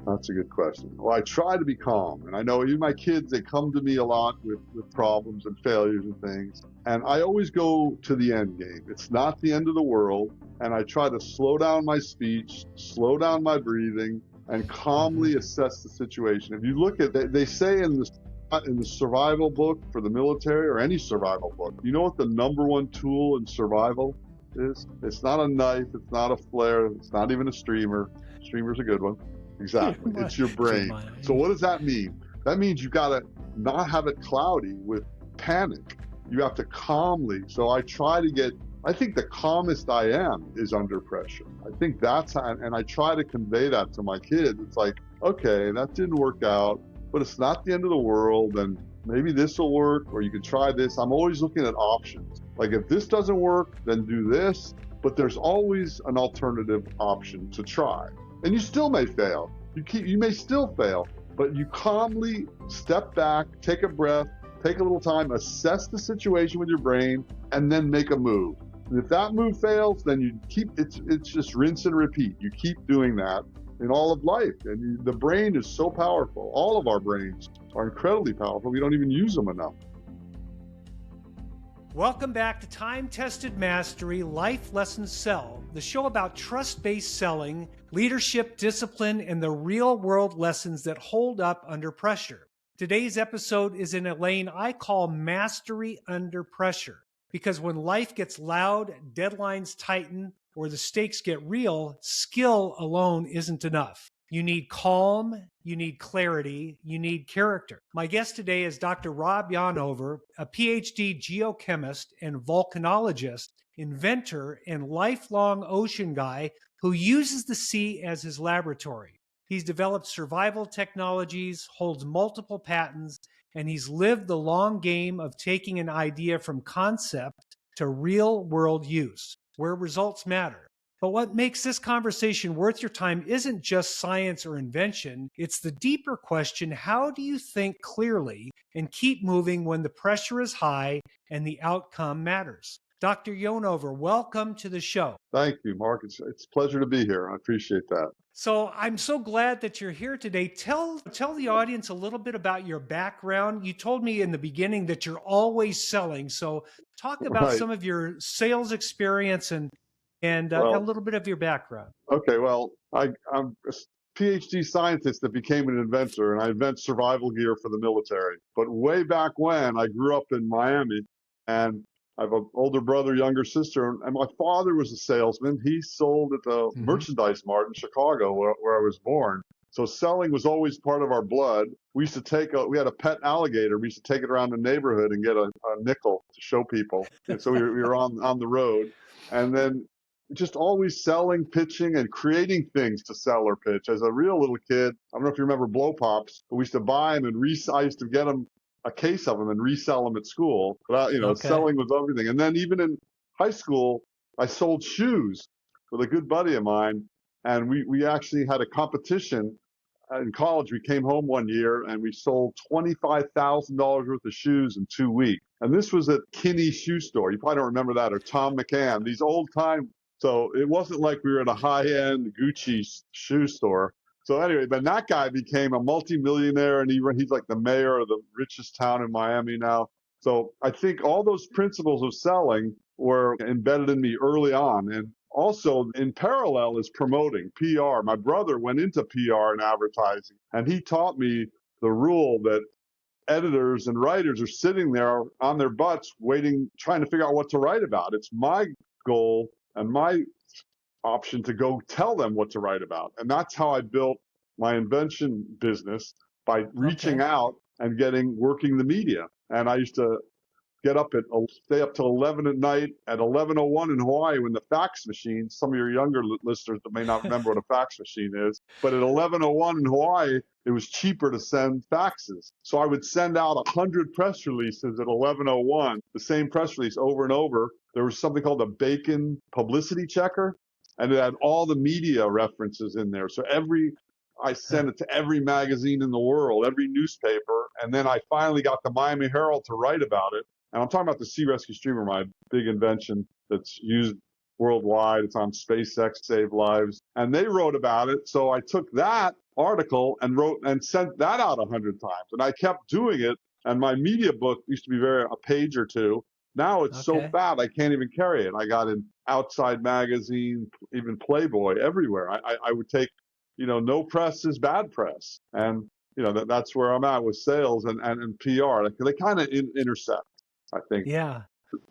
That's a good question. Well, I try to be calm. And I know even my kids, they come to me a lot with problems and failures and things. And I always go to the end game. It's not the end of the world. And I try to slow down my speech, slow down my breathing, and calmly assess the situation. If you look at, they say in the survival book for the military or any survival book, you know what the number one tool in survival is? It's not a knife, it's not a flare, it's not even a streamer. Streamer's a good one. Exactly. It's your brain. So what does that mean? That means you got to not have it cloudy with panic. You have to calmly. So I think the calmest I am is under pressure. I think that's how, and I try to convey that to my kids. It's like, okay, that didn't work out, but it's not the end of the world, and maybe this will work, or you can try this. I'm always looking at options. Like if this doesn't work, then do this, but there's always an alternative option to try. And you still may fail. You may still fail, but you calmly step back, take a breath, take a little time, assess the situation with your brain, and then make a move. And if that move fails, then you keep, it's just rinse and repeat. You keep doing that in all of life. And the brain is so powerful. All of our brains are incredibly powerful. We don't even use them enough. Welcome back to Time-Tested Mastery, Life Lessons Sell, the show about trust-based selling, leadership, discipline, and the real-world lessons that hold up under pressure. Today's episode is in a lane I call Mastery Under Pressure, because when life gets loud, deadlines tighten, or the stakes get real, skill alone isn't enough. You need calm, you need clarity, you need character. My guest today is Dr. Rob Yanover, a Ph.D. geochemist and volcanologist, inventor, and lifelong ocean guy who uses the sea as his laboratory. He's developed survival technologies, holds multiple patents, and he's lived the long game of taking an idea from concept to real-world use, where results matter. But what makes this conversation worth your time isn't just science or invention. It's the deeper question, how do you think clearly and keep moving when the pressure is high and the outcome matters? Dr. Yonover, welcome to the show. Thank you, Mark. It's a pleasure to be here. I appreciate that. So I'm so glad that you're here today. Tell the audience a little bit about your background. You told me in the beginning that you're always selling. So talk about some of your sales experience and a little bit of your background. Okay, well, I'm a PhD scientist that became an inventor, and I invent survival gear for the military. But way back when, I grew up in Miami, and I have an older brother, younger sister, and my father was a salesman. He sold at the merchandise mart in Chicago, where I was born. So selling was always part of our blood. We used to we had a pet alligator. We used to take it around the neighborhood and get a nickel to show people. And so we were on the road. And then just always selling, pitching, and creating things to sell or pitch. As a real little kid, I don't know if you remember blow pops, but we used to buy them and I used to get them, a case of them, and resell them at school. But selling was everything. And then even in high school, I sold shoes with a good buddy of mine, and we actually had a competition in college. We came home one year and we sold $25,000 worth of shoes in 2 weeks. And this was at Kinney Shoe Store. You probably don't remember that, or Tom McCann. These old time. So it wasn't like we were at a high-end Gucci shoe store. So anyway, but that guy became a multimillionaire, and he's like the mayor of the richest town in Miami now. So I think all those principles of selling were embedded in me early on. And also in parallel is promoting, PR. My brother went into PR and advertising, and he taught me the rule that editors and writers are sitting there on their butts waiting, trying to figure out what to write about. It's my goal and my option to go tell them what to write about. And that's how I built my invention business, by reaching out and working the media. And I used to stay up till 11 at night at 11:01 in Hawaii when the fax machine, some of your younger listeners that may not remember what a fax machine is, but at 11:01 in Hawaii, it was cheaper to send faxes. So I would send out 100 press releases at 11:01, the same press release over and over. There was something called a Bacon publicity checker, and it had all the media references in there. So I sent it to every magazine in the world, every newspaper, and then I finally got the Miami Herald to write about it. And I'm talking about the SeeRescueStreamer, my big invention that's used worldwide. It's on SpaceX Save Lives. And they wrote about it. So I took that article and wrote and sent that out 100 times. And I kept doing it. And my media book used to be a page or two. Now it's so Okay. fat I can't even carry it. I got in Outside Magazine, even Playboy, everywhere. I would take, no press is bad press. And, that's where I'm at with sales and PR. They kind of intersect, I think. Yeah.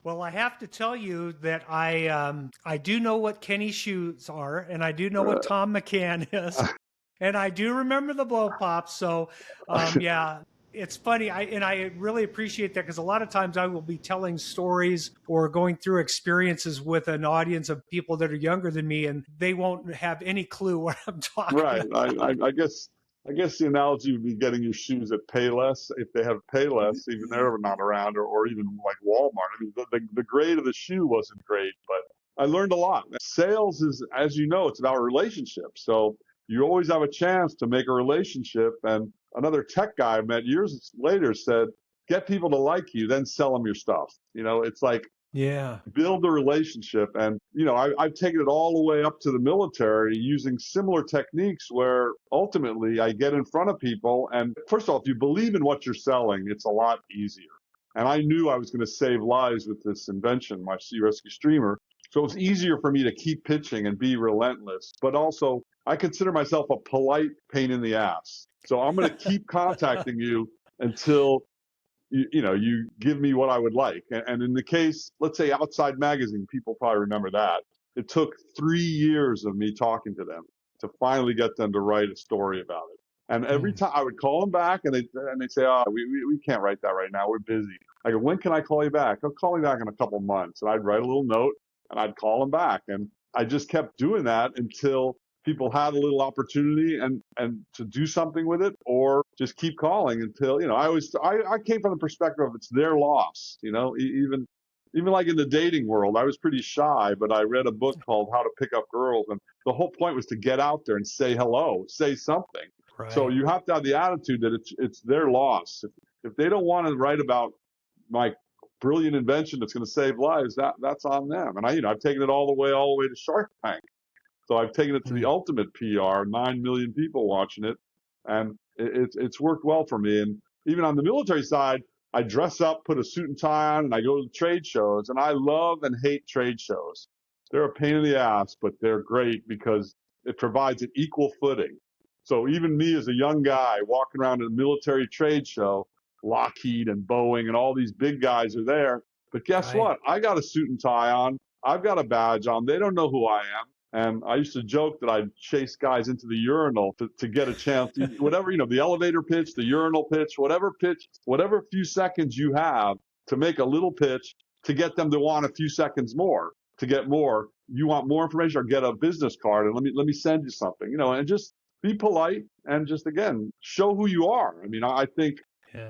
Well, I have to tell you that I do know what Kenny shoes are, and I do know what Tom McCann is, and I do remember the blow pops. So, yeah, it's funny. I really appreciate that, because a lot of times I will be telling stories or going through experiences with an audience of people that are younger than me, and they won't have any clue what I'm talking Right. about. I guess the analogy would be getting your shoes at Payless. If they have Payless, even they're not around, or even like Walmart. I mean, the grade of the shoe wasn't great, but I learned a lot. Sales is, as you know, it's about relationships. So you always have a chance to make a relationship. And another tech guy I met years later said, get people to like you, then sell them your stuff. It's like, Yeah. build a relationship. And, I've taken it all the way up to the military using similar techniques where ultimately I get in front of people. And first of all, if you believe in what you're selling, it's a lot easier. And I knew I was going to save lives with this invention, my SeeRescueStreamer. So it was easier for me to keep pitching and be relentless. But also, I consider myself a polite pain in the ass. So I'm going to keep contacting you until you give me what I would like. And in the case, let's say Outside Magazine, people probably remember that. It took 3 years of me talking to them to finally get them to write a story about it. And every time I would call them back, and they'd say, "Oh, we can't write that right now. We're busy." I go, "When can I call you back?" "I'll call you back in a couple of months." And I'd write a little note, and I'd call them back. And I just kept doing that until people had a little opportunity and to do something with it, or just keep calling until, I came from the perspective of it's their loss, even like in the dating world, I was pretty shy, but I read a book called How to Pick Up Girls. And the whole point was to get out there and say hello, say something. So Right. you have to have the attitude that it's their loss. If they don't want to write about my brilliant invention that's going to save lives, that's on them. And I've taken it all the way to Shark Tank. So I've taken it to the ultimate PR, 9 million people watching it, and it's worked well for me. And even on the military side, I dress up, put a suit and tie on, and I go to trade shows. And I love and hate trade shows. They're a pain in the ass, but they're great because it provides an equal footing. So even me as a young guy walking around at a military trade show, Lockheed and Boeing and all these big guys are there. But guess what? I got a suit and tie on. I've got a badge on. They don't know who I am. And I used to joke that I'd chase guys into the urinal to get a chance, whatever, the elevator pitch, the urinal pitch, whatever few seconds you have to make a little pitch to get them to want a few seconds more, to get more. You want more information, or get a business card and let me send you something, and just be polite and just, again, show who you are. I mean, I think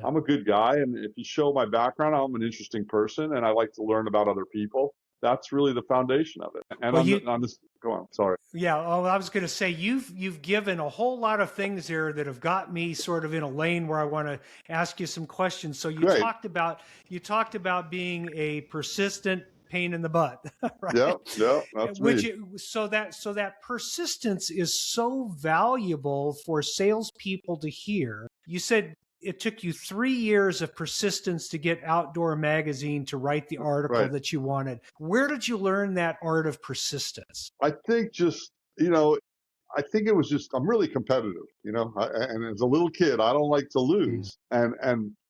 I'm a good guy. And if you show my background, I'm an interesting person and I like to learn about other people. That's really the foundation of it. And Well, on this, go on. Sorry. Yeah, oh, I was going to say you've given a whole lot of things there that have got me sort of in a lane where I want to ask you some questions. So Great. talked about being a persistent pain in the butt, right? Yeah, that's me. So that persistence is so valuable for salespeople to hear. You said it took you 3 years of persistence to get Outdoor Magazine to write the article that you wanted. Where did you learn that art of persistence? I think I think it was just, I'm really competitive, and as a little kid, I don't like to lose. And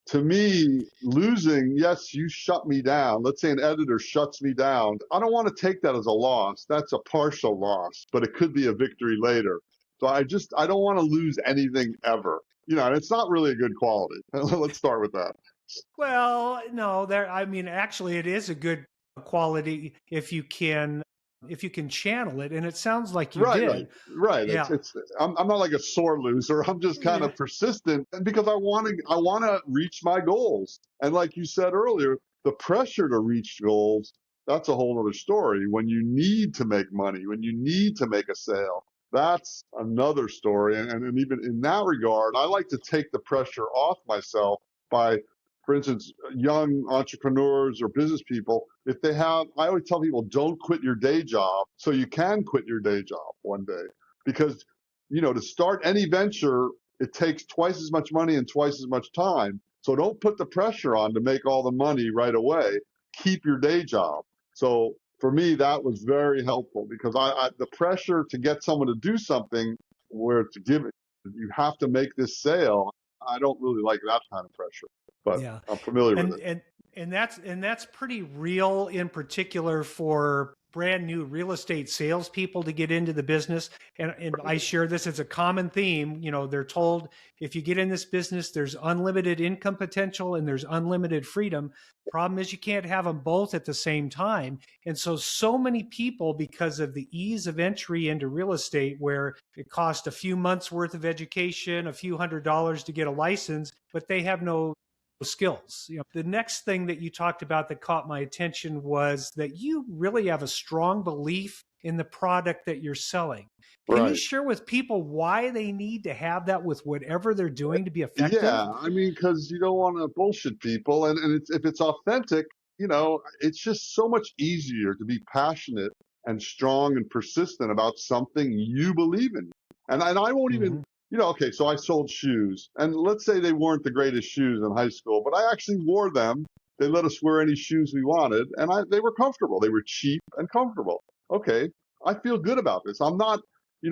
to me, losing, yes, you shut me down. Let's say an editor shuts me down. I don't want to take that as a loss. That's a partial loss, but it could be a victory later. So I don't want to lose anything ever. And it's not really a good quality. Let's start with that. Well, no, actually it is a good quality if you can channel it, and it sounds like you did. Right. Yeah. I'm not like a sore loser. I'm just kind of persistent because I want to reach my goals. And like you said earlier, the pressure to reach goals, that's a whole other story. When you need to make money, when you need to make a sale, that's another story. And even in that regard, I like to take the pressure off myself by for instance, young entrepreneurs or business people, if they have, I always tell people, don't quit your day job so you can quit your day job one day. Because, to start any venture, it takes twice as much money and twice as much time. So don't put the pressure on to make all the money right away. Keep your day job. So for me, that was very helpful because the pressure to get someone to do something where to give it, you have to make this sale. I don't really like that kind of pressure, but Yeah. I'm familiar with And it. that's pretty real, in particular for brand new real estate salespeople to get into the business. And I share this as a common theme. They're told if you get in this business, there's unlimited income potential and there's unlimited freedom. Problem is you can't have them both at the same time. And so many people, because of the ease of entry into real estate, where it costs a few months worth of education, a few $100s to get a license, but they have no skills. The next thing that you talked about that caught my attention was that you really have a strong belief in the product that you're selling. Can you Right. share with people why they need to have that with whatever they're doing to be effective? Yeah, I mean, because you don't want to bullshit people, and if it's authentic, it's just so much easier to be passionate and strong and persistent about something you believe in. And I won't even, Mm-hmm. okay, so I sold shoes, and let's say they weren't the greatest shoes in high school, but I actually wore them. They let us wear any shoes we wanted, and they were comfortable. They were cheap and comfortable. Okay, I feel good about this. I'm not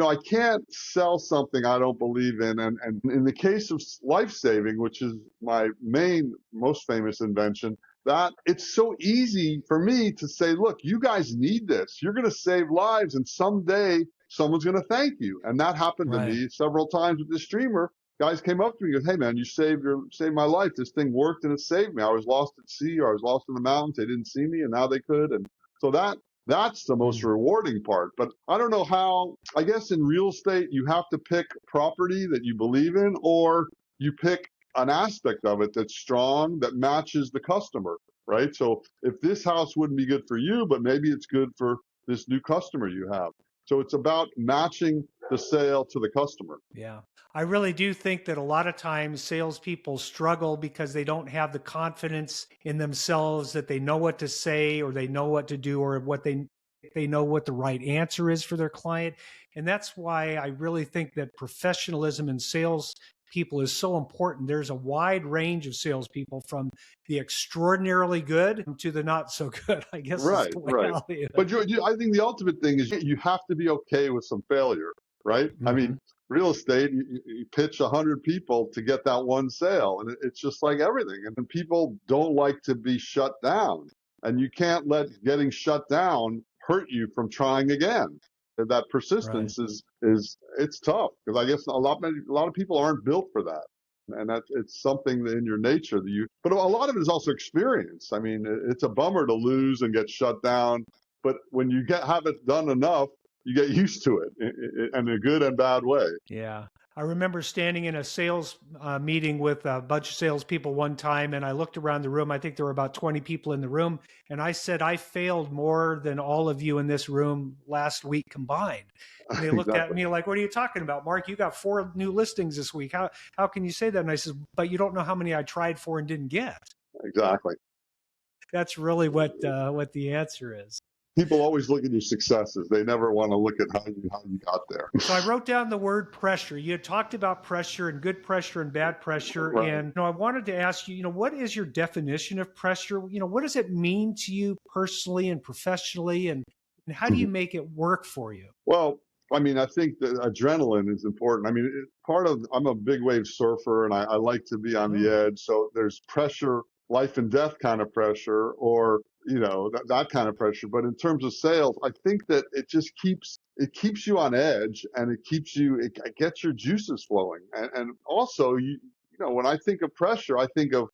I can't sell something I don't believe in. And in the case of life saving, which is my most famous invention, that it's so easy for me to say, look, you guys need this. You're going to save lives, and someday someone's going to thank you. And that happened to Right. me several times with this streamer. Guys came up to me and goes, hey man, you saved my life. This thing worked and it saved me. I was lost at sea or I was lost in the mountains. They didn't see me and now they could. And so that's the most Mm. rewarding part. But I don't know how, I guess in real estate, you have to pick property that you believe in, or you pick an aspect of it that's strong, that matches the customer, right? So if this house wouldn't be good for you, but maybe it's good for this new customer you have. So it's about matching the sale to the customer. Yeah. I really do think that a lot of times salespeople struggle because they don't have the confidence in themselves that they know what to say or they know what to do or what they know what the right answer is for their client. And that's why I really think that professionalism in sales people is so important. There's a wide range of salespeople from the extraordinarily good to the not so good, I guess is Right, the way right. I'll But I think the ultimate thing is you have to be okay with some failure, right? I Mhm. mean, real estate, you pitch 100 people to get that one sale, and it's just like everything. And people don't like to be shut down, and you can't let getting shut down hurt you from trying again. That Right. persistence is it's tough because I guess a lot of people aren't built for that. And that's it's something in your nature that but a lot of it is also experience. I mean, it's a bummer to lose and get shut down, but when you have it done enough, you get used to it in a good and bad way. Yeah. I remember standing in a sales meeting with a bunch of salespeople one time, and I looked around the room. I think there were about 20 people in the room. And I said, I failed more than all of you in this room last week combined. And they looked at Exactly. me like, what are you talking about, Mark? You got 4 new listings this week. How can you say that? And I said, but you don't know how many I tried for and didn't get. Exactly. That's really what the answer is. People always look at your successes. They never want to look at how you got there. So I wrote down the word pressure. You had talked about pressure and good pressure and bad pressure. Right. And I wanted to ask you, what is your definition of pressure? What does it mean to you personally and professionally? And how do you make it work for you? Well, I mean, I think that adrenaline is important. I mean, I'm a big wave surfer and I like to be on the Oh, edge. So there's pressure, life and death kind of pressure, or, that kind of pressure. But in terms of sales, I think that it keeps you on edge and it gets your juices flowing. And also, when I think of pressure, I think of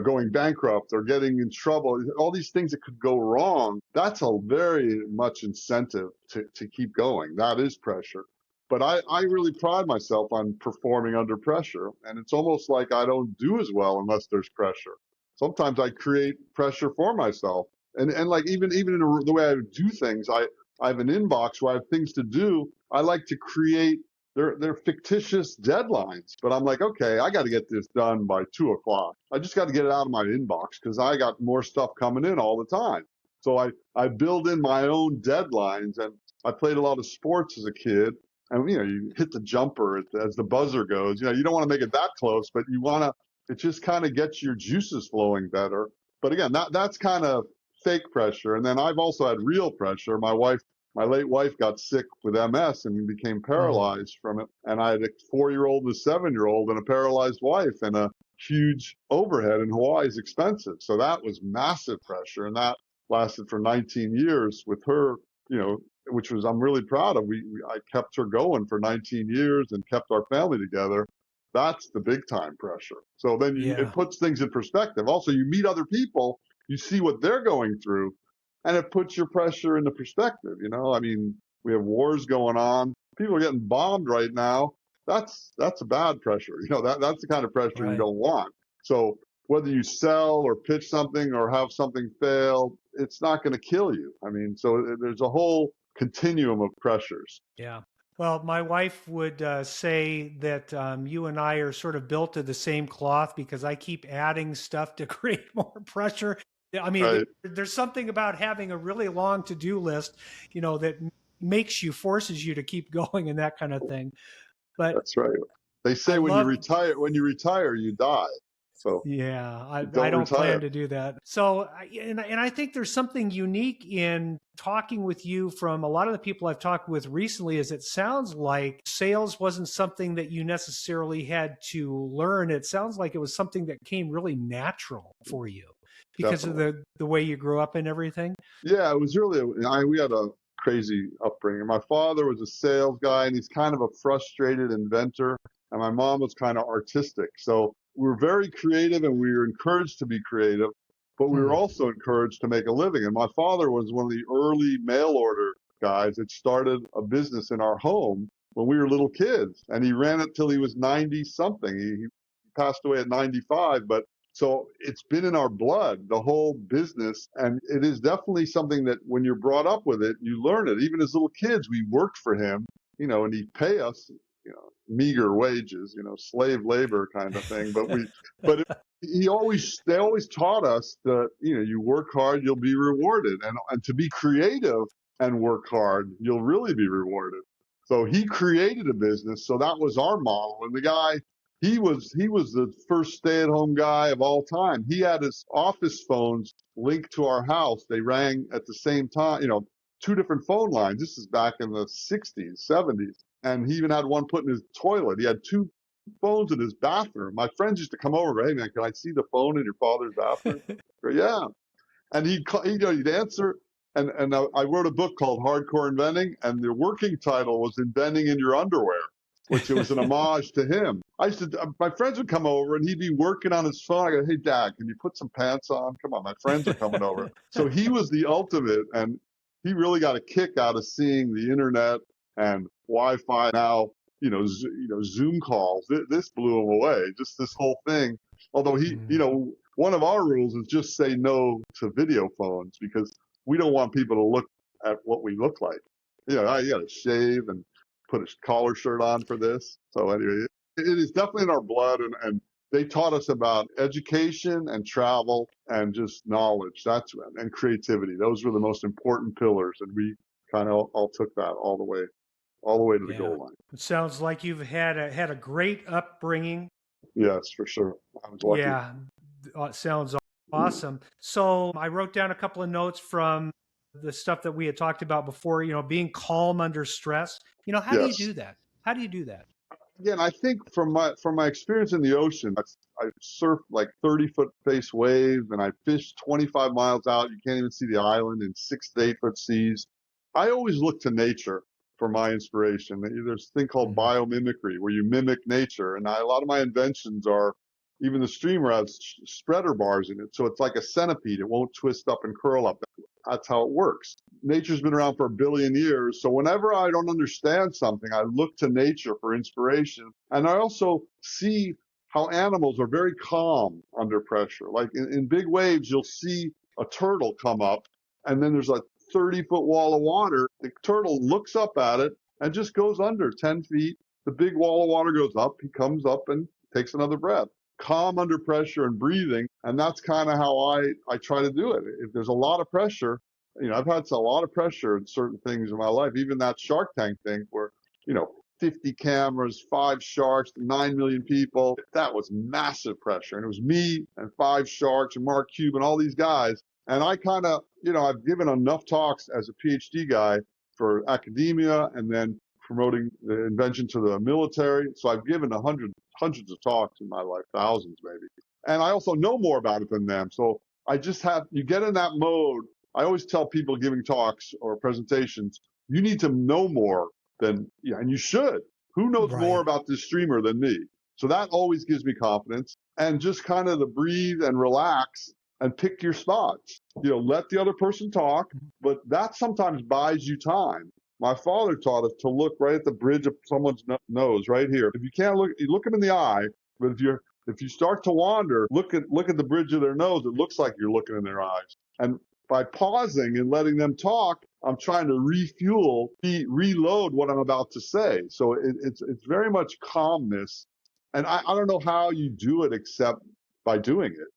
going bankrupt or getting in trouble, all these things that could go wrong, that's a very much incentive to keep going. That is pressure. But I really pride myself on performing under pressure. And it's almost like I don't do as well unless there's pressure. Sometimes I create pressure for myself. And like even in the way I do things, I have an inbox where I have things to do. I like to create they're fictitious deadlines. But I'm like, okay, I got to get this done by 2 o'clock. I just got to get it out of my inbox because I got more stuff coming in all the time. So I build in my own deadlines, and I played a lot of sports as a kid. And you hit the jumper as the buzzer goes. You don't want to make it that close, but you want to. It just kind of gets your juices flowing better. But again, that's kind of fake pressure. And then I've also had real pressure. My late wife got sick with MS and became paralyzed from it. And I had a 4-year-old and a 7-year-old and a paralyzed wife, and a huge overhead in Hawaii is expensive. So that was massive pressure. And that lasted for 19 years with her, which was, I'm really proud of. I kept her going for 19 years and kept our family together. That's the big time pressure. So then it puts things in perspective. Also, you meet other people, you see what they're going through, and it puts your pressure into perspective. I mean, we have wars going on. People are getting bombed right now. That's a bad pressure. That's the kind of pressure you don't want. So whether you sell or pitch something or have something fail, it's not going to kill you. I mean, so there's a whole continuum of pressures. Yeah. Well, my wife would say that you and I are sort of built to the same cloth because I keep adding stuff to create more pressure. I mean, there's something about having a really long to-do list, that forces you to keep going and that kind of thing. But that's right. They say when you retire, you die. So yeah, I don't plan to do that. So, and I think there's something unique in talking with you from a lot of the people I've talked with recently. Is it sounds like sales wasn't something that you necessarily had to learn. It sounds like it was something that came really natural for you because of the way you grew up and everything. Yeah, it was really. We had a crazy upbringing. My father was a sales guy, and he's kind of a frustrated inventor, and my mom was kind of artistic. So we were very creative, and we were encouraged to be creative, but we were also encouraged to make a living. And my father was one of the early mail order guys that started a business in our home when we were little kids, and he ran it till he was 90 something. He passed away at 95, but so it's been in our blood, the whole business. And it is definitely something that when you're brought up with it, you learn it. Even as little kids, we worked for him, and he'd pay us, meager wages, slave labor kind of thing. But they always taught us that, you work hard, you'll be rewarded. And to be creative and work hard, you'll really be rewarded. So he created a business. So that was our model. And the guy, he was the first stay-at-home guy of all time. He had his office phones linked to our house. They rang at the same time, 2 different phone lines. This is back in the 60s, 70s. And he even had one put in his toilet. He had 2 phones in his bathroom. My friends used to come over, hey man, can I see the phone in your father's bathroom? Go, yeah. And he'd answer. And I wrote a book called Hardcore Inventing, and the working title was Inventing in Your Underwear, which it was an homage to him. My friends would come over and he'd be working on his phone. I go, hey, Dad, can you put some pants on? Come on, my friends are coming over. So he was the ultimate, and he really got a kick out of seeing the internet and Wi-Fi now, Zoom calls. This blew him away, just this whole thing. Although one of our rules is just say no to video phones because we don't want people to look at what we look like. You got to shave and put a collar shirt on for this. So anyway, it is definitely in our blood, and they taught us about education and travel and just knowledge. And creativity. Those were the most important pillars, and we kind of all took that all the way to the goal line. It sounds like you've had a great upbringing. Yes, for sure. I was lucky. Yeah, it sounds awesome. So I wrote down a couple of notes from the stuff that we had talked about before, being calm under stress. How do you do that? How do you do that? Again, I think from my experience in the ocean, I surfed like 30-foot face waves, and I fished 25 miles out. You can't even see the island in 6 to 8 foot seas. I always look to nature for my inspiration. There's a thing called biomimicry where you mimic nature. And a lot of my inventions are, even the streamer has spreader bars in it. So it's like a centipede. It won't twist up and curl up. That's how it works. Nature's been around for 1 billion years. So whenever I don't understand something, I look to nature for inspiration. And I also see how animals are very calm under pressure. Like in big waves, you'll see a turtle come up, and then there's a 30-foot wall of water. The turtle looks up at it and just goes under 10 feet the big wall of water goes up, he comes up and takes another breath. Calm under pressure and breathing. And that's kind of how I try to do it. If there's a lot of pressure, I've had a lot of pressure in certain things in my life, even that Shark Tank thing where, 50 cameras, 5 sharks, 9 million people. That was massive pressure. And it was me and 5 sharks and Mark Cuban, all these guys. And I kind of, I've given enough talks as a PhD guy for academia and then promoting the invention to the military. So I've given hundreds of talks in my life, thousands maybe. And I also know more about it than them. So I just you get in that mode. I always tell people giving talks or presentations, you need to know more than, and you should. Who knows more about this streamer than me? So that always gives me confidence. And just kind of to breathe and relax and pick your spots. Let the other person talk, but that sometimes buys you time. My father taught us to look right at the bridge of someone's nose, right here. If you can't look, you look them in the eye, but if you start to wander, look at the bridge of their nose. It looks like you're looking in their eyes. And by pausing and letting them talk, I'm trying to reload what I'm about to say. So it's very much calmness. And I don't know how you do it except by doing it,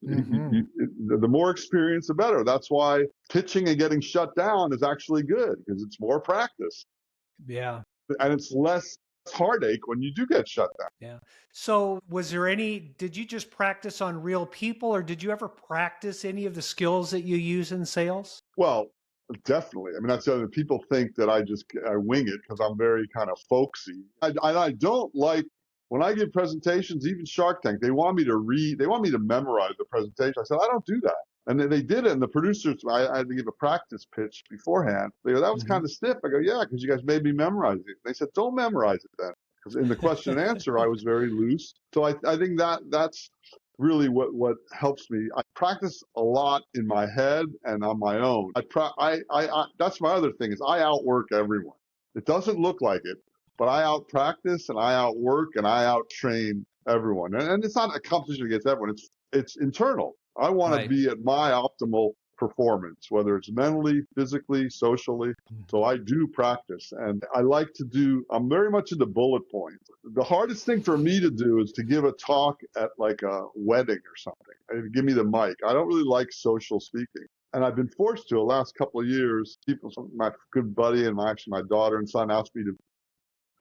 the more experience, the better. That's why pitching and getting shut down is actually good because it's more practice. Yeah. And it's less heartache when you do get shut down. Yeah. So did you just practice on real people or did you ever practice any of the skills that you use in sales? Well, definitely. I mean, that's the other people think that I wing it because I'm very kind of folksy. I don't like when I give presentations, even Shark Tank, they want me to memorize the presentation. I said, I don't do that. And then they did it, and the producers, I had to give a practice pitch beforehand. They go, that was kind of stiff. I go, yeah, because you guys made me memorize it. They said, don't memorize it then. Because in the question and answer, I was very loose. So I think that's really what helps me. I practice a lot in my head and on my own. That's my other thing is I outwork everyone. It doesn't look like it, but I out practice and I outwork and I out train everyone. And it's not a competition against everyone. It's internal. I want to be at my optimal performance, whether it's mentally, physically, socially. So I do practice and I'm very much into bullet points. The hardest thing for me to do is to give a talk at like a wedding or something. And give me the mic. I don't really like social speaking. And I've been forced to the last couple of years. My good buddy and my daughter and son asked me to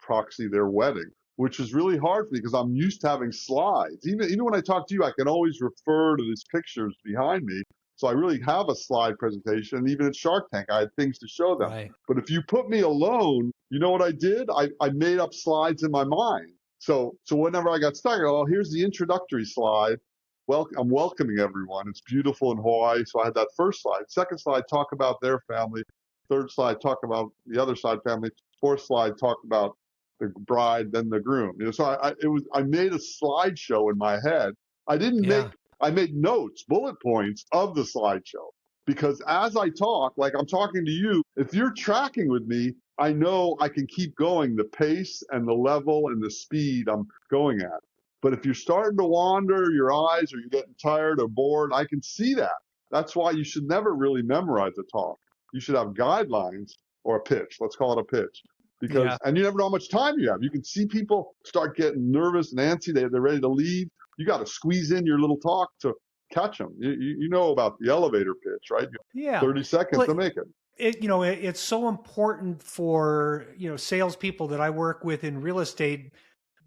proxy their wedding, which is really hard for me because I'm used to having slides. Even when I talk to you, I can always refer to these pictures behind me. So I really have a slide presentation. And even at Shark Tank, I had things to show them. Right. But if you put me alone, you know what I did? I made up slides in my mind. So whenever I got stuck, I go, oh, here's the introductory slide. Well, I'm welcoming everyone. It's beautiful in Hawaii. So I had that first slide. Second slide, talk about their family. Third slide, talk about the other side family. Fourth slide, talk about the bride, then the groom. So I made a slideshow in my head. I made notes, bullet points of the slideshow because as I talk, like I'm talking to you, if you're tracking with me, I know I can keep going the pace and the level and the speed I'm going at. But if you're starting to wander your eyes or you're getting tired or bored, I can see that. That's why you should never really memorize a talk. You should have guidelines or a pitch. Let's call it a pitch. And you never know how much time you have. You can see people start getting nervous and antsy. They're ready to leave. You got to squeeze in your little talk to catch them. You know about the elevator pitch, right? Yeah. 30 seconds to make it. It's so important for, salespeople that I work with in real estate.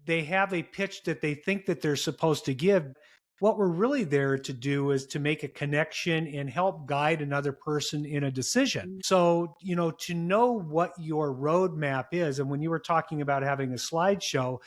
They have a pitch that they think that they're supposed to give. What we're really there to do is to make a connection and help guide another person in a decision. So, to know what your roadmap is. And when you were talking about having a slideshow,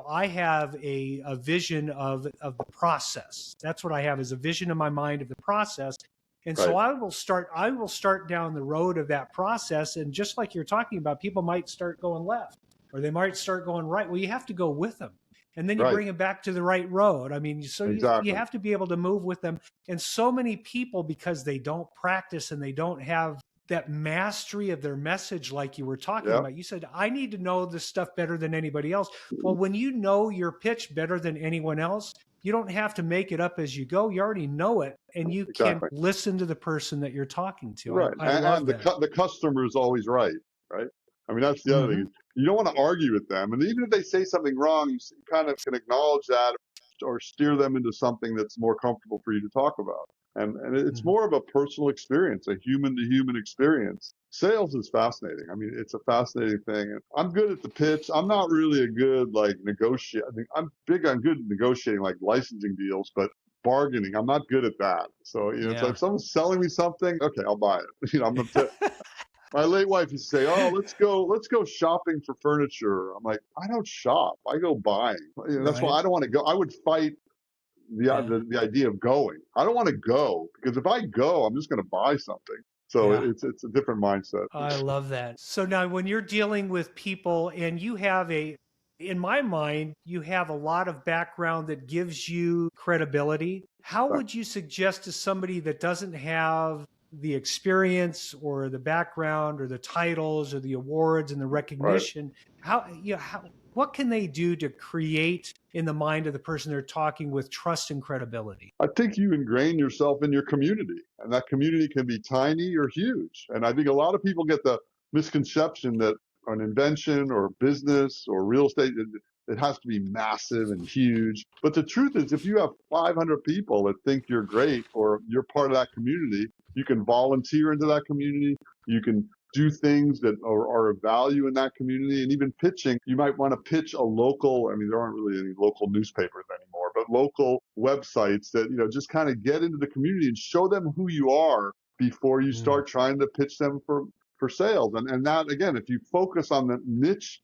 I have a vision of the process. That's what I have is a vision in my mind of the process. And so I will start down the road of that process. And just like you're talking about, people might start going left or they might start going right. Well, you have to go with them. And then you bring them back to the right road. I mean, so you have to be able to move with them. And so many people, because they don't practice and they don't have that mastery of their message like you were talking about. You said, I need to know this stuff better than anybody else. Well, when you know your pitch better than anyone else, you don't have to make it up as you go. You already know it, and you can listen to the person that you're talking to. Right. I love and the customer is always right, right? I mean, that's the other Hmm. thing. You don't want to argue with them. And even if they say something wrong, you kind of can acknowledge that or steer them into something that's more comfortable for you to talk about. And it's Hmm. more of a personal experience, a human to human experience. Sales is fascinating. I mean, it's a fascinating thing. And I'm good at the pitch. I'm not really a good like negotiate. I think I'm good at negotiating like licensing deals, but bargaining, I'm not good at that. So, it's like Yeah. if someone's selling me something, okay, I'll buy it. I'm gonna my late wife used to say, "Oh, let's go shopping for furniture." I'm like, I don't shop. I go buying. That's why Right. I don't want to go. I would fight Yeah. the idea of going. I don't want to go because if I go, I'm just going to buy something. So Yeah. it's a different mindset. I love that. So now when you're dealing with people and you have in my mind, you have a lot of background that gives you credibility. How would you suggest to somebody that doesn't have the experience or the background or the titles or the awards and the Right. recognition, what can they do to create in the mind of the person they're talking with trust and credibility? I think you ingrain yourself in your community, and that community can be tiny or huge. And I think a lot of people get the misconception that an invention or business or real estate, it has to be massive and huge. But the truth is, if you have 500 people that think you're great or you're part of that community, you can volunteer into that community. You can do things that are of value in that community. And even pitching, you might want to pitch a local, I mean, there aren't really any local newspapers anymore, but local websites that, just kind of get into the community and show them who you are before you Mm. start trying to pitch them for sales. And that, again, if you focus on the niche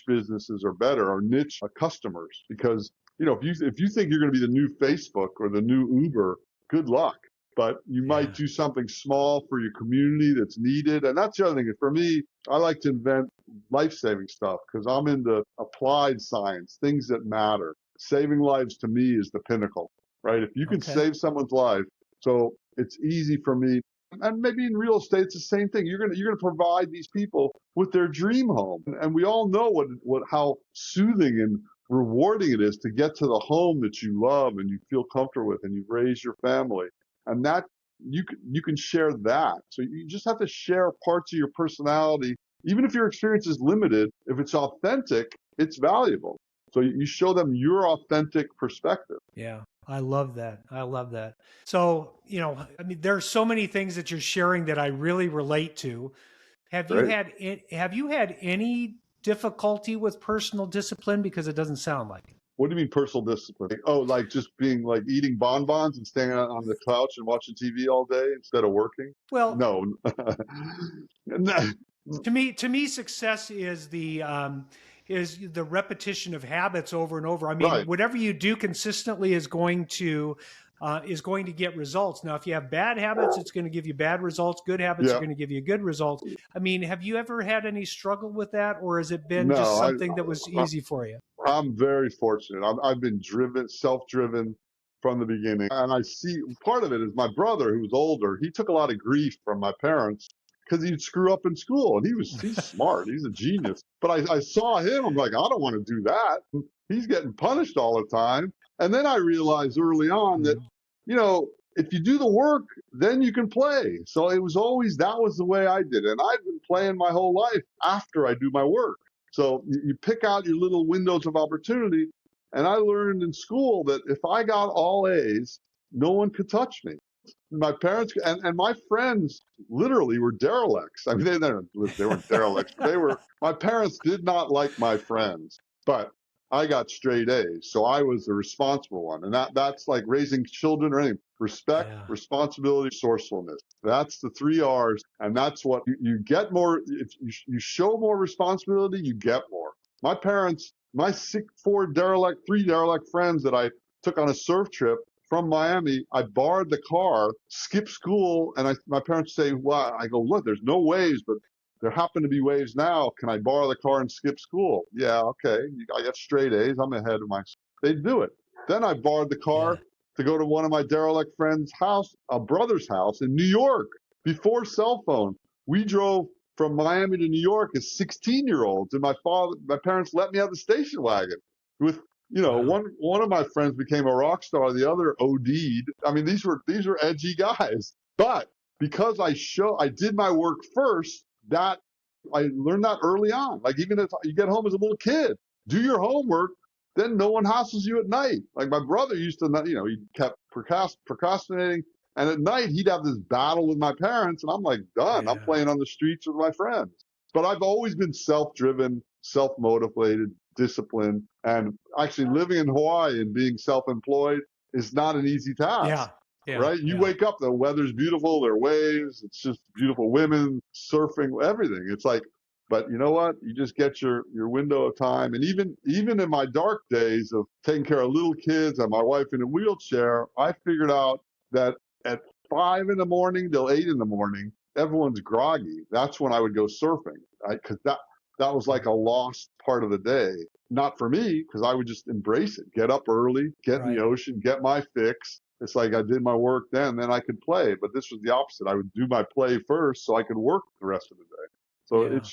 businesses are better, or niche customers, because, if you think you're going to be the new Facebook or the new Uber, good luck. But you might Yeah. do something small for your community that's needed. And that's the other thing. For me, I like to invent life-saving stuff because I'm into applied science, things that matter. Saving lives to me is the pinnacle, right? If you can Okay. save someone's life, so it's easy for me. And maybe in real estate, it's the same thing. You're gonna provide these people with their dream home, and we all know how soothing and rewarding it is to get to the home that you love and you feel comfortable with, and you've raised your family, and that you can share that. So you just have to share parts of your personality, even if your experience is limited. If it's authentic, it's valuable. So you show them your authentic perspective. Yeah, I love that. I love that. So, I mean, there are so many things that you're sharing that I really relate to. Right? Have you had any difficulty with personal discipline? Because it doesn't sound like it. What do you mean personal discipline? Oh, like just being like eating bonbons and staying on the couch and watching TV all day instead of working? Well, No. to me, success is the repetition of habits over and over. I mean, Right. whatever you do consistently is going to get results. Now, if you have bad habits, it's going to give you bad results. Good habits are Yeah. going to give you good results. I mean, have you ever had any struggle with that, or has it been just No, something that was I easy for you? I'm very fortunate. I've been self-driven from the beginning. And I see part of it is my brother, who's older, he took a lot of grief from my parents because he'd screw up in school, and he's smart. He's a genius. But I saw him. I'm like, I don't want to do that. He's getting punished all the time. And then I realized early on that, Mhm. if you do the work, then you can play. So that was the way I did it. And I've been playing my whole life after I do my work. So you pick out your little windows of opportunity. And I learned in school that if I got all A's, no one could touch me. My parents and my friends literally were derelicts. I mean, they weren't derelicts, but my parents did not like my friends, but I got straight A's. So I was the responsible one. And that's like raising children or anything. Respect, Yeah. responsibility, resourcefulness. That's the 3 R's. And that's what you get more. If you show more responsibility, you get more. My parents, my three derelict friends that I took on a surf trip from Miami, I borrowed the car, skipped school, and my parents say, well, I go, look, there's no waves, but there happen to be waves now. Can I borrow the car and skip school? Yeah, okay. I got straight A's. I'm ahead of my. They do it. Then I borrowed the car Yeah. to go to one of my derelict friends' house, a brother's house in New York, before cell phone. We drove from Miami to New York as 16-year-olds, and my parents let me have the station wagon with Wow. one of my friends became a rock star, the other OD'd. I mean, these were edgy guys. But because I did my work first, that I learned that early on. Like even if you get home as a little kid, do your homework, then no one hassles you at night. Like my brother used to, he kept procrastinating. And at night, he'd have this battle with my parents. And I'm like, done. I'm Yeah. playing on the streets with my friends. But I've always been self-driven, self-motivated, disciplined. And actually living in Hawaii and being self-employed is not an easy task. Yeah. Yeah. Right? You Yeah. wake up, the weather's beautiful, there are waves, it's just beautiful women, surfing, everything. It's like, but you know what? You just get your window of time. And even in my dark days of taking care of little kids and my wife in a wheelchair, I figured out that at 5 in the morning till 8 in the morning, everyone's groggy. That's when I would go surfing, right? Because that was like a lost part of the day. Not for me, because I would just embrace it. Get up early, get in the ocean, get my fix. It's like I did my work then I could play. But this was the opposite. I would do my play first so I could work the rest of the day. So it's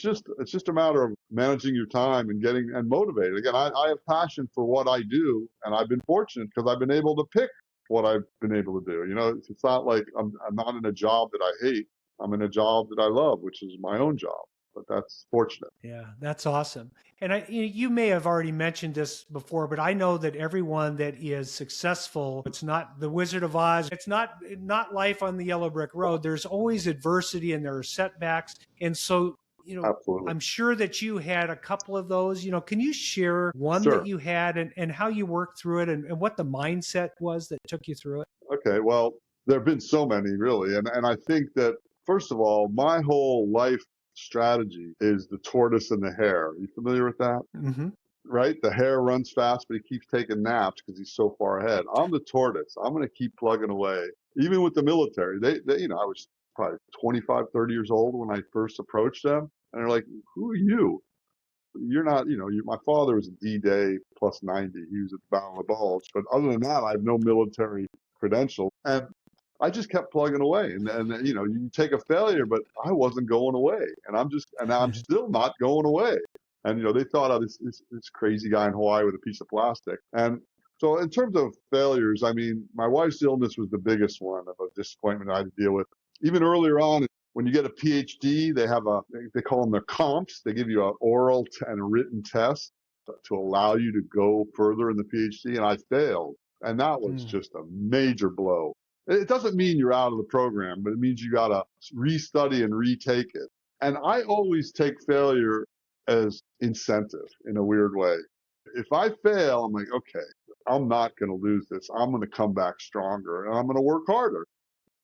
just a matter of managing your time and getting and motivated. Again, I have passion for what I do, and I've been fortunate because I've been able to pick what I've been able to do. It's not like I'm not in a job that I hate. I'm in a job that I love, which is my own job. But that's fortunate. Yeah, that's awesome. And you may have already mentioned this before, but I know that everyone that is successful, it's not the Wizard of Oz. It's not life on the yellow brick road. There's always adversity and there are setbacks. And so, Absolutely. I'm sure that you had a couple of those. Can you share one Sure. that you had and how you worked through it and what the mindset was that took you through it? Okay, well, there have been so many, really. And I think that, first of all, my whole life strategy is the tortoise and the hare. Are you familiar with that? Mm-hmm. Right? The hare runs fast, but he keeps taking naps because he's so far ahead. I'm the tortoise. I'm going to keep plugging away. Even with the military, I was probably 25, 30 years old when I first approached them. And they're like, who are you? You're not, my father was a D-Day plus 90. He was at the Battle of the Bulge. But other than that, I have no military credential. And I just kept plugging away. And you take a failure, but I wasn't going away. And I'm still not going away. And, they thought of this crazy guy in Hawaii with a piece of plastic. And so in terms of failures, I mean, my wife's illness was the biggest one of a disappointment I had to deal with. Even earlier on, when you get a Ph.D., they call them their comps. They give you an oral and a written test to allow you to go further in the Ph.D. And I failed. And that was just a major blow. It doesn't mean you're out of the program, but it means you got to restudy and retake it. And I always take failure as incentive in a weird way. If I fail, I'm like, okay, I'm not going to lose this. I'm going to come back stronger and I'm going to work harder.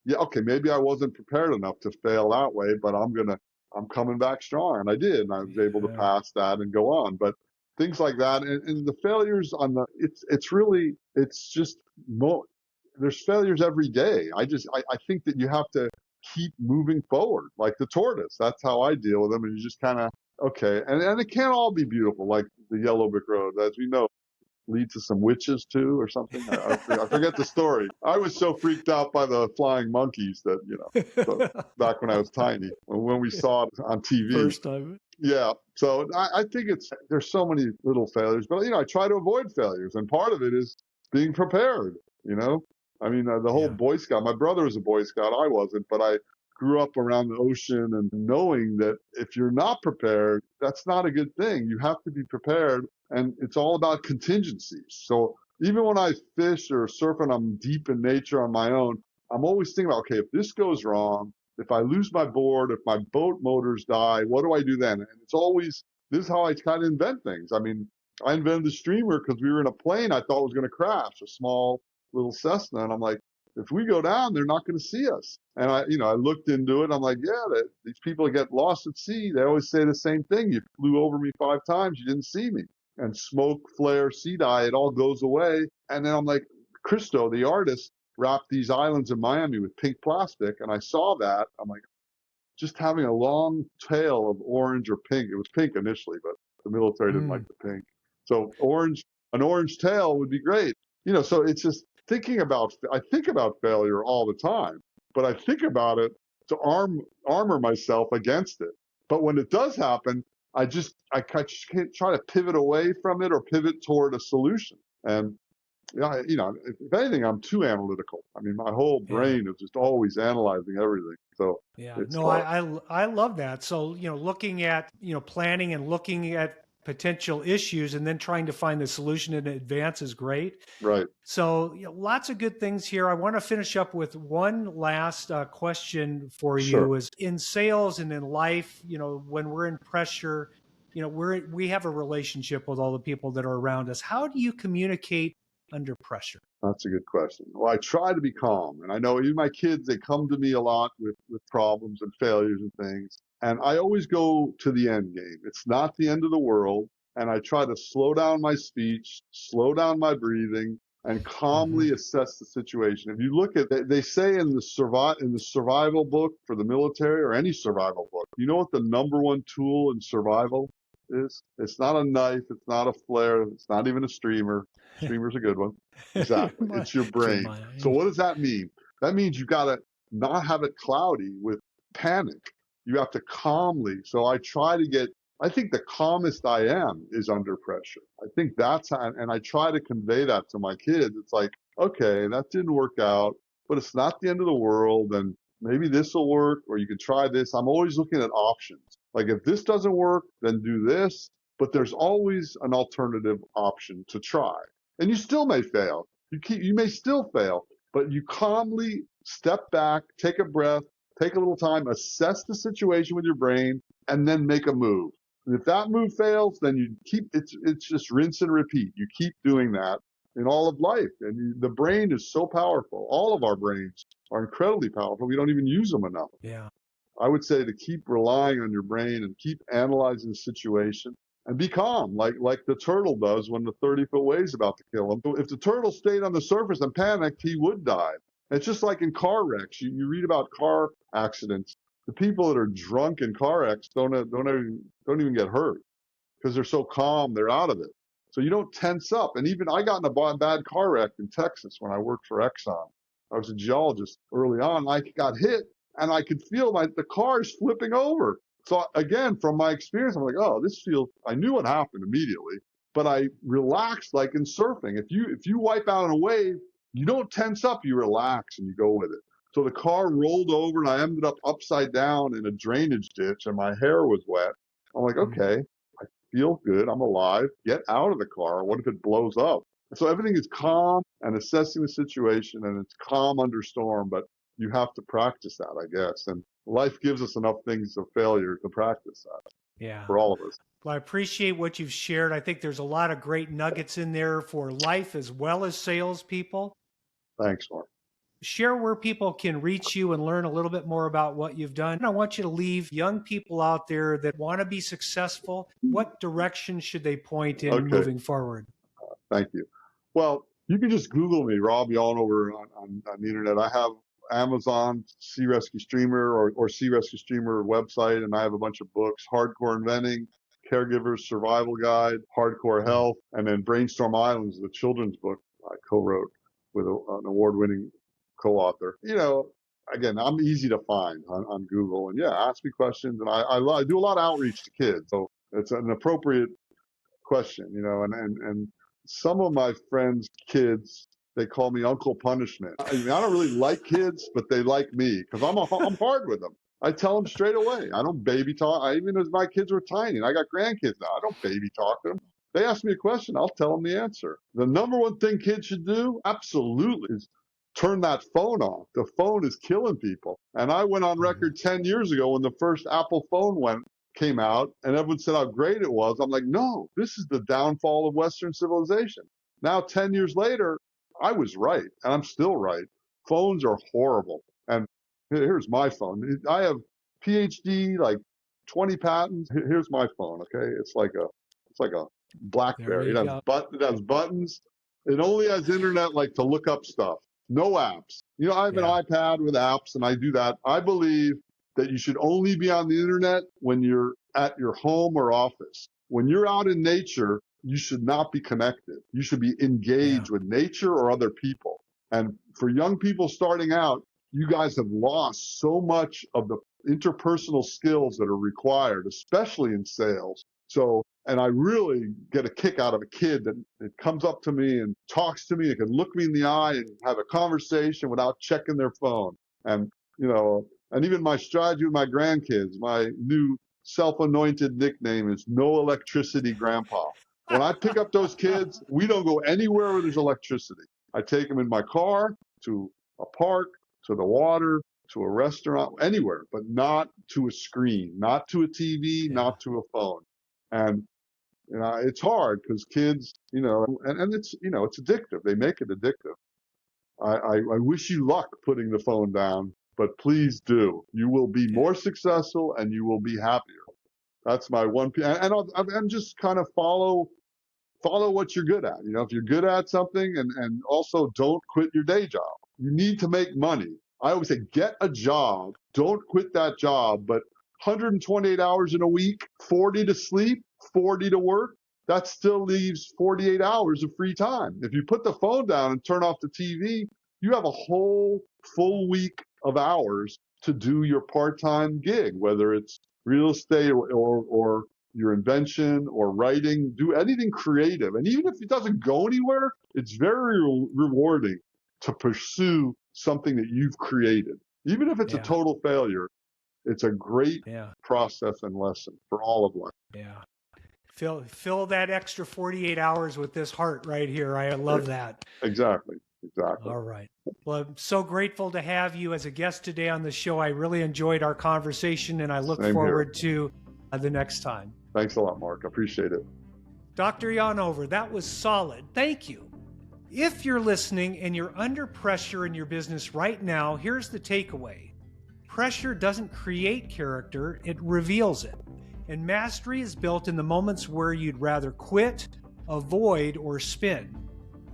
Yeah, okay, maybe I wasn't prepared enough to fail that way, but I'm coming back strong. And I did, and I was able to pass that and go on. But things like that, and the failures there's failures every day. I think that you have to keep moving forward, like the tortoise. That's how I deal with them. And you just kind of, okay. And it can't all be beautiful, like the yellow brick road, as we know. Lead to some witches too or something. I forget the story. I was so freaked out by the flying monkeys that, back when I was tiny, when we saw it on TV. First time. Yeah. So I think there's so many little failures, but I try to avoid failures. And part of it is being prepared, I mean, the whole Boy Scout, my brother was a Boy Scout. I wasn't, but I grew up around the ocean and knowing that if you're not prepared, that's not a good thing. You have to be prepared. And it's all about contingencies. So even when I fish or surf and I'm deep in nature on my own, I'm always thinking about, okay, if this goes wrong, if I lose my board, if my boat motors die, what do I do then? And this is how I kind of invent things. I mean, I invented the streamer because we were in a plane I thought was going to crash, a small little Cessna. And I'm like, if we go down, they're not going to see us. And I looked into it. I'm like, yeah, these people get lost at sea. They always say the same thing. You flew over me 5 times. You didn't see me. And smoke, flare, sea dye, it all goes away. And then I'm like, Christo, the artist, wrapped these islands in Miami with pink plastic. And I saw that. I'm like, just having a long tail of orange or pink. It was pink initially, but the military didn't like the pink. So an orange tail would be great. So it's just I think about failure all the time, but I think about it to armor myself against it. But when it does happen, I just can't try to pivot away from it or pivot toward a solution. And Yeah, if anything, I'm too analytical. I mean, my whole Yeah. brain is just always analyzing everything. So Yeah, it's no, hard. I love that. So, looking at, planning and looking at potential issues and then trying to find the solution in advance is great. Right. So, lots of good things here. I want to finish up with one last question for Sure. you is in sales and in life, when we're in pressure, we have a relationship with all the people that are around us. How do you communicate under pressure? That's a good question. Well, I try to be calm. And I know even my kids, they come to me a lot with problems and failures and things. And I always go to the end game. It's not the end of the world. And I try to slow down my speech, slow down my breathing, and Hmm. calmly assess the situation. If you look at, they say in the survival book for the military or any survival book, you know what the number one tool in survival is? It's not a knife. It's not a flare. It's not even a streamer. Streamer's a good one. Exactly. It's your Good brain. So mind. what does that mean? That means you got to not have it cloudy with panic. You have to calmly. So I try to get, I think the calmest I am is under pressure. I think that's how, and I try to convey that to my kids. It's like, okay, that didn't work out, but it's not the end of the world. And maybe this will work, or you could try this. I'm always looking at options. Like if this doesn't work, then do this. But there's always an alternative option to try. And you still may fail. You may still fail, but you calmly step back, take a breath, take a little time, assess the situation with your brain, and then make a move. And if that move fails, then you keep it's just rinse and repeat. You keep doing that in all of life. And the brain is so powerful. All of our brains are incredibly powerful. We don't even use them enough. Yeah. I would say to keep relying on your brain and keep analyzing the situation and be calm, like the turtle does when the 30-foot wave's about to kill him. If the turtle stayed on the surface and panicked, he would die. And it's just like in car wrecks. You read about car accidents. The people that are drunk in car wrecks don't even get hurt because they're so calm, they're out of it. So you don't tense up. And even I got in a bad car wreck in Texas when I worked for Exxon. I was a geologist early on. I got hit and I could feel the car is flipping over. So again, from my experience, I'm like, oh, this feels, I knew what happened immediately, but I relaxed like in surfing. If you wipe out on a wave, you don't tense up, you relax and you go with it. So the car rolled over and I ended up upside down in a drainage ditch and my hair was wet. I'm like, Mm. okay, feel good. I'm alive. Get out of the car. What if it blows up? So everything is calm and assessing the situation, and it's calm under storm, but you have to practice that, I guess. And life gives us enough things of failure to practice that Yeah. for all of us. Well, I appreciate what you've shared. I think there's a lot of great nuggets in there for life as well as salespeople. Thanks, Mark. Share where people can reach you and learn a little bit more about what you've done. I want you to leave young people out there that want to be successful. What direction should they point in Okay, moving forward? thank you. Well, you can just Google me, Rob Yonover, on the internet. I have Amazon, SeeRescueStreamer, or SeeRescueStreamer website, and I have a bunch of books, Hardcore Inventing, Caregiver's Survival Guide, Hardcore Health, and then Brainstorm Islands, the children's book I co-wrote with an award-winning co-author. Again, I'm easy to find on Google, and yeah, ask me questions, and I do a lot of outreach to kids, so it's an appropriate question, and some of my friends' kids, they call me Uncle Punishment. I mean, I don't really like kids, but they like me because I'm hard with them. I tell them straight away. I don't baby talk. Even as my kids were tiny, and I got grandkids now, I don't baby talk to them. They ask me a question, I'll tell them the answer. The number one thing kids should do, absolutely, is turn that phone off. The phone is killing people. And I went on Mhm. record 10 years ago when the first Apple phone came out and everyone said how great it was. I'm like, no, this is the downfall of Western civilization. Now, 10 years later, I was right and I'm still right. Phones are horrible. And here's my phone. I have Ph.D, like 20 patents. Here's my phone. Okay. It's like a There Blackberry. you go. It has buttons. It only has internet like to look up stuff. No apps. I have an Yeah. iPad with apps and I do that. I believe that you should only be on the internet when you're at your home or office. When you're out in nature, you should not be connected. You should be Yeah. engaged with nature or other people. And for young people starting out, you guys have lost so much of the interpersonal skills that are required, especially in sales. So And I really get a kick out of a kid that comes up to me and talks to me and can look me in the eye and have a conversation without checking their phone. And, and even my strategy with my grandkids, my new self-anointed nickname is No Electricity Grandpa. When I pick up those kids, we don't go anywhere where there's electricity. I take them in my car to a park, to the water, to a restaurant, anywhere, but not to a screen, not to a TV, not to a phone. And it's hard because kids, and it's, it's addictive. They make it addictive. I wish you luck putting the phone down, but please do. You will be more successful and you will be happier. That's my one. And just kind of follow what you're good at. If you're good at something, and also don't quit your day job. You need to make money. I always say, get a job. Don't quit that job, but 128 hours in a week, 40 to sleep, 40 to work, that still leaves 48 hours of free time. If you put the phone down and turn off the TV, you have a whole full week of hours to do your part-time gig, whether it's real estate or your invention or writing, do anything creative. And even if it doesn't go anywhere, it's very rewarding to pursue something that you've created. Even if it's a total failure, it's a great process and lesson for all of life. Yeah. Fill that extra 48 hours with this heart right here. I love that. Exactly. All right. Well, I'm so grateful to have you as a guest today on the show. I really enjoyed our conversation, and I look forward to the next time. Thanks a lot, Mark. I appreciate it. Dr. Yanover, that was solid. Thank you. If you're listening and you're under pressure in your business right now, here's the takeaway. Pressure doesn't create character, it reveals it. And mastery is built in the moments where you'd rather quit, avoid, or spin.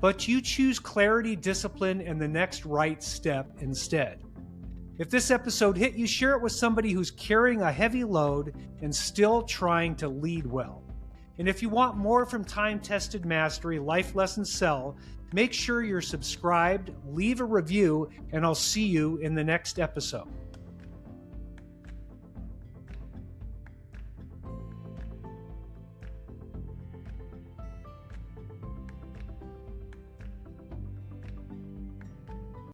But you choose clarity, discipline, and the next right step instead. If this episode hit you, share it with somebody who's carrying a heavy load and still trying to lead well. And if you want more from time-tested mastery, Life Lessons Sell, make sure you're subscribed, leave a review, and I'll see you in the next episode.